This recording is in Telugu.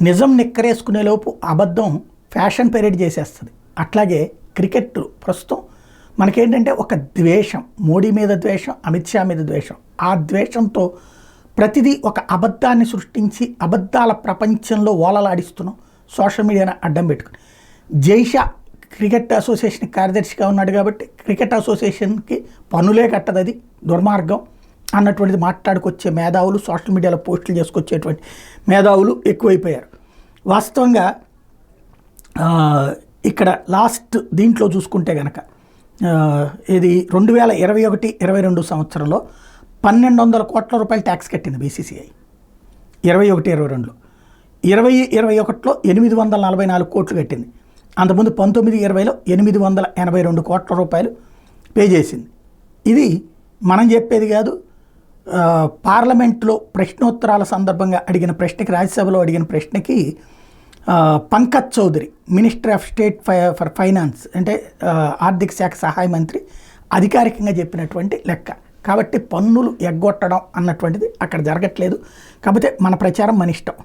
నిజం నిక్కరేసుకునే లోపు అబద్ధం ఫ్యాషన్ పెరేడ్ చేసేస్తుంది. అట్లాగే క్రికెట్ ప్రస్తుతం మనకేంటంటే ఒక ద్వేషం, మోడీ మీద ద్వేషం, అమిత్ షా మీద ద్వేషం. ఆ ద్వేషంతో ప్రతిదీ ఒక అబద్ధాన్ని సృష్టించి అబద్ధాల ప్రపంచంలో ఓలలాడిస్తున్నాం సోషల్ మీడియాను అడ్డం పెట్టుకుని. జైషా క్రికెట్ అసోసియేషన్ కార్యదర్శిగా ఉన్నాడు కాబట్టి క్రికెట్ అసోసియేషన్కి పనులే కట్టదు, అది దుర్మార్గం అన్నటువంటిది మాట్లాడుకొచ్చే మేధావులు, సోషల్ మీడియాలో పోస్టులు చేసుకొచ్చేటువంటి మేధావులు ఎక్కువైపోయారు. వాస్తవంగా ఇక్కడ లాస్ట్ దీంట్లో చూసుకుంటే కనుక ఇది 2021-22 సంవత్సరంలో 1200 కోట్ల రూపాయలు ట్యాక్స్ కట్టింది బీసీసీఐ 21-22లో. 20-21లో 844 కోట్లు కట్టింది. అంతకుముందు 19-20లో 882 కోట్ల రూపాయలు పే చేసింది. ఇది మనం చెప్పేది కాదు. పార్లమెంట్లో ప్రశ్నోత్తరాల సందర్భంగా అడిగిన ప్రశ్నకి, రాజ్యసభలో అడిగిన ప్రశ్నకి Pankaj Chaudhary, minister of state for finance, అంటే ఆర్థిక శాఖ సహాయ మంత్రి, అధికారికంగా చెప్పినటువంటి లెక్క. కాబట్టి పన్నులు ఎగ్గొట్టడం అన్నటువంటిది అక్కడ జరగట్లేదు. కాకపోతే మన ప్రచారం మన ఇష్టం.